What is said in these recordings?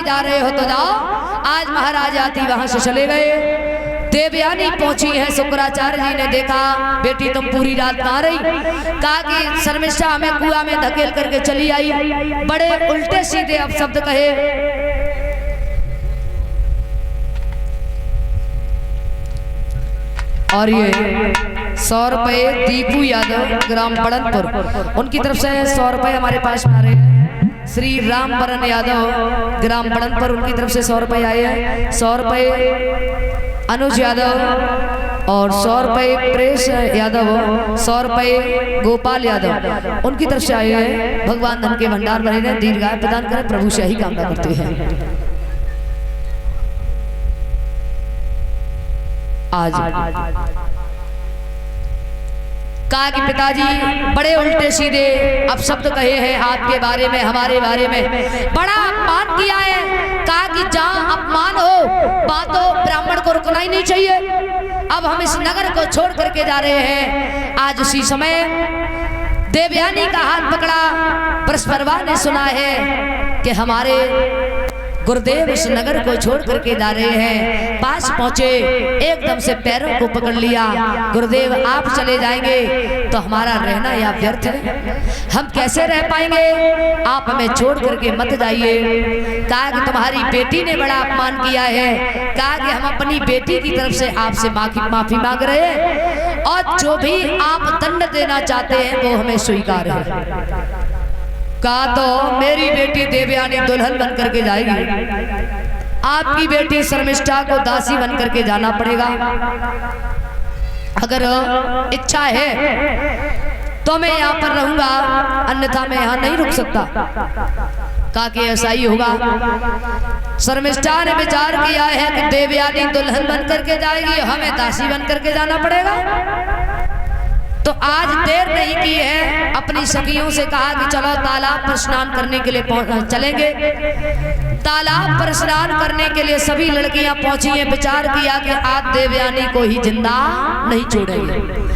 जा रहे हो तो जाओ। आज महाराज आती वहां से चले गए। देवयानी पहुंची है। शुक्राचार्य जी ने देखा बेटी तुम पूरी रात कहाँ रही। कहा कि शर्मिष्ठा हमें कुआं में धकेल करके चली आई। बड़े उल्टे सीधे अपशब्द कहे। और ये 100 रुपये दीपू यादव ग्राम बड़नपुर, उनकी तरफ से 100 रुपये हमारे पास में आ रहे हैं। श्री राम बरन यादव ग्राम बड़नपुर, उनकी तरफ से 100 रुपये आए हैं। 100 रुपये अनुज यादव और 100 रुपये प्रेस यादव, 100 रुपये गोपाल यादव, उनकी तरफ से आए हैं। भगवान धन के भंडार भरे रहे, दीर्घायु प्रदान करें, प्रभु से ही कामना करते हैं। आज कहा कि पिताजी बड़े उल्टे सीधे अपशब्द कहे हैं आपके बारे में, हमारे बारे में बड़ा अपमान किया है। कहा कि जहाँ अपमान हो बातों ब्राह्मण को रुकना ही नहीं चाहिए। अब हम इस नगर को छोड़ करके जा रहे हैं। आज उसी समय देवयानी का हाथ पकड़ा। परस्परवा ने सुना है कि हमारे गुरुदेव इस नगर को छोड़ करके जा रहे हैं। पास पहुंचे, एकदम से पैरों को पकड़ लिया। गुरुदेव आप चले जाएंगे तो हमारा रहना या व्यर्थ है, हम कैसे रह पाएंगे, आप हमें छोड़ करके मत जाइए। कहा कि तुम्हारी बेटी ने बड़ा अपमान किया है। कहा कि हम अपनी बेटी की तरफ से आपसे माफी मांग रहे हैं और जो भी आप दंड देना चाहते हैं वो हमें स्वीकार है। कहा तो मेरी बेटी देवयानी दुल्हन बन करके जाएगी, आपकी बेटी शर्मिष्ठा को दासी बन करके जाना पड़ेगा। अगर इच्छा है तो मैं यहाँ पर रहूंगा, अन्यथा मैं यहाँ नहीं रुक सकता। कहा कि ऐसा ही होगा। शर्मिष्ठा ने विचार किया है कि देवयानी दुल्हन बन करके जाएगी, हमें दासी बन करके जाना पड़ेगा। तो आज देर नहीं की है, अपनी सखियों से कहा कि चलो तालाब पर स्नान करने के लिए चलेंगे। तालाब पर स्नान करने के लिए सभी लड़कियां पहुंची हैं। विचार किया कि आज देवयानी को ही जिंदा नहीं छोड़ेंगे।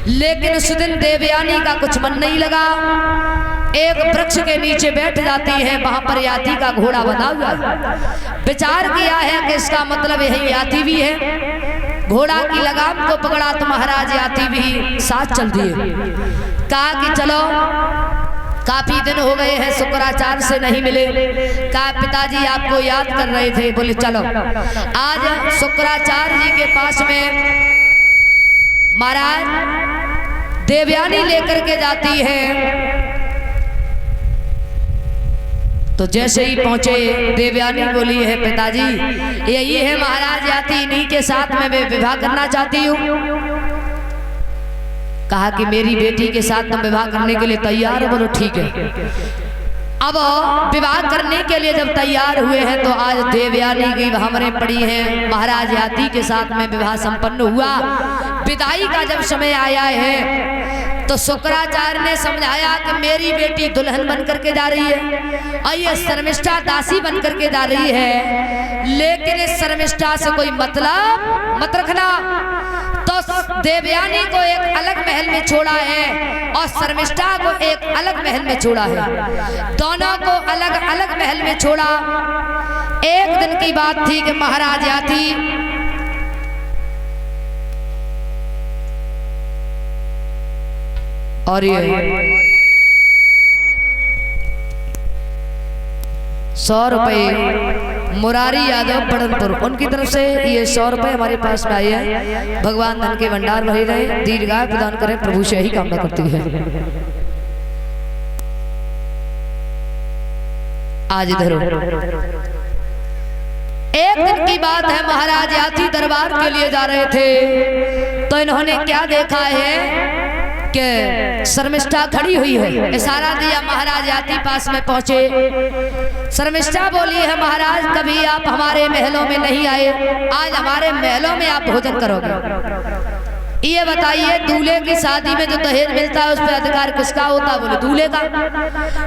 लेकिन उस दिन देवयानी का कुछ मन नहीं लगा। एक वृक्ष के नीचे बैठ जाती है, वहां पर याती का घोड़ा बना हुआ है। विचार किया है कि इसका मतलब यही याती भी है। घोड़ा की लगाम को पकड़ा तो महाराज याती भी साथ चल दिए। कहा कि चलो काफी दिन हो गए हैं, शुक्राचार्य से नहीं मिले। कहा पिताजी आपको याद कर रहे थे। बोले चलो। आज शुक्राचार्य जी के पास में महाराज देवयानी लेकर के जाती है। तो जैसे ही पहुंचे देवयानी बोली है पिताजी यही है महाराज याती, इन्हीं के साथ में मैं विवाह करना चाहती हूँ। कहा कि मेरी बेटी के साथ तुम विवाह करने के लिए तैयार हो? बोलो ठीक है। अब विवाह करने के लिए जब तैयार हुए हैं तो आज देवयानी की हमरे पड़ी हैं। महाराज याती के साथ में विवाह संपन्न हुआ। विदाई का जब समय आया है तो शुक्राचार्य ने समझाया कि मेरी बेटी दुल्हन बन करके जा रही है और ये शर्मिष्ठा दासी बन करके जा रही है, लेकिन इस शर्मिष्ठा से कोई मतलब मत रखना। तो देवयानी को एक अलग महल में छोड़ा है और शर्मिष्ठा को एक अलग महल में छोड़ा है। दोनों को अलग अलग महल में छोड़ा। एक दिन की बात थी कि महाराज याती और ये 100 रुपये मुरारी यादव बड़नपुर, उनकी तरफ से ये 100 रुपये हमारे पास में आए हैं। भगवान धन के भंडार भरे रहे, दीर्घायु प्रदान करें, प्रभु से ही कामना करती है। आज इधर एक दिन की बात है, महाराज याती दरबार के लिए जा रहे थे तो इन्होंने क्या देखा है कि शर्मिष्ठा खड़ी हुई है। इशारा दिया, महाराज याती पास में पहुंचे। शर्मिष्ठा बोली है महाराज कभी आप हमारे महलों में नहीं आए, आज हमारे महलों में आप भोजन करोगे। ये बताइए दूल्हे की शादी में जो दहेज मिलता है उस पर अधिकार किसका होता है? बोले दूल्हे का।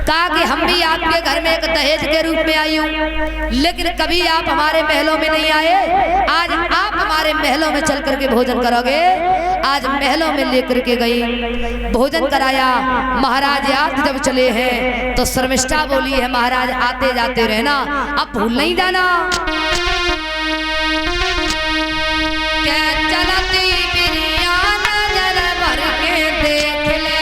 कहा कि हम भी आपके घर में एक दहेज के रूप में आई हूँ, लेकिन कभी आप हमारे महलों में नहीं आए। आज आप हमारे महलों में चल करके भोजन करोगे। आज महलों में लेकर के गई, भोजन कराया। महाराज आज जब चले हैं तो शर्मिष्ठा बोली है, महाराज आते जाते रहना, अब भूल नहीं जाना। चलती बिरिया नजर भर के देख ले,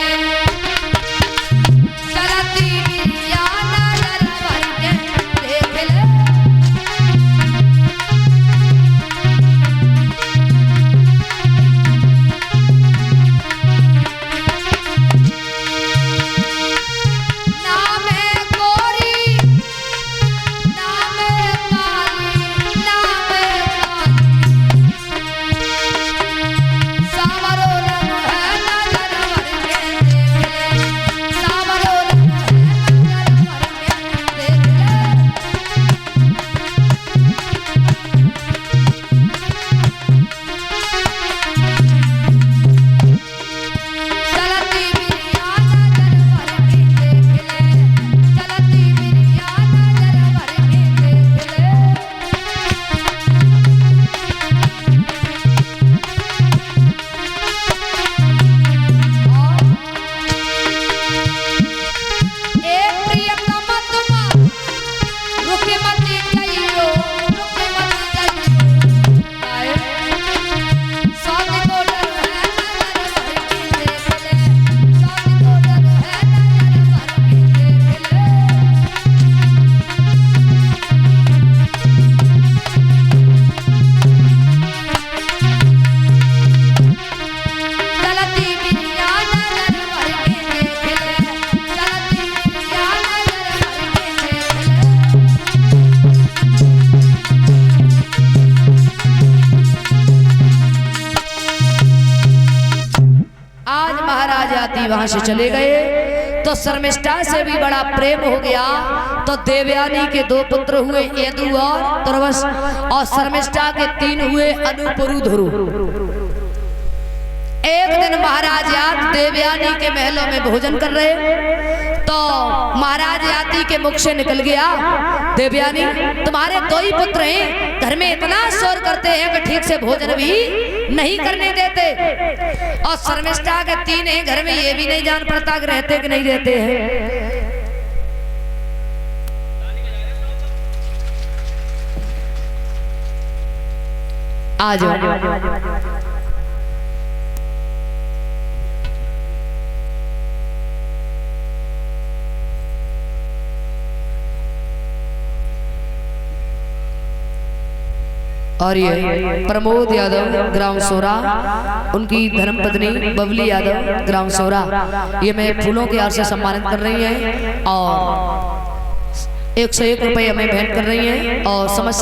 चलती बिरिया नजर भर के देख ले। नाम है गोरी, नाम है काली, नाम है सावरो रंग है नजर भर के देख ले, सावरो रंग है नजर भर के देख ले। चलती बिरिया नजर भर के देख ले, चलती बिरिया नजर भर के देख ले। एक प्रियतम तुम रुके मत जाइयो, रुके मत जाइयो। आए साथ को डर है नजर भर के देख ले, साथ को डर है नजर भर के देख ले। चलती बिरिया नजर भर के देख ले, चलती बिरिया नजर भर के देख ले। आज महाराज आती वहां से चले गए तो शर्मिष्ठा से भी बड़ा प्रेम हो गया। तो देवयानी के 2 पुत्र हुए, यदु और तुर्वस, और शर्मिष्ठा के 3 हुए, अनु, पुरु, धुरु। एक दिन महाराज याद देवयानी के महलों में भोजन कर रहे तो महाराज याती के मुख से निकल गया, देवयानी तुम्हारे 2 ही पुत्र हैं, घर में इतना शोर करते हैं कि ठीक से भोजन भी नहीं करने देते। और शर्मिष्ठा के 3 हैं, घर में ये भी नहीं जान पड़ता कि रहते कि नहीं रहते हैं। आ जाओ। और ये प्रमोद यादव ग्राम सोरा, उनकी धर्मपत्नी बबली यादव ग्राम सोरा, ये मैं फूलों के हार से सम्मानित कर रही हैं और 101 रुपये हमें भेंट कर रही हैं और समझ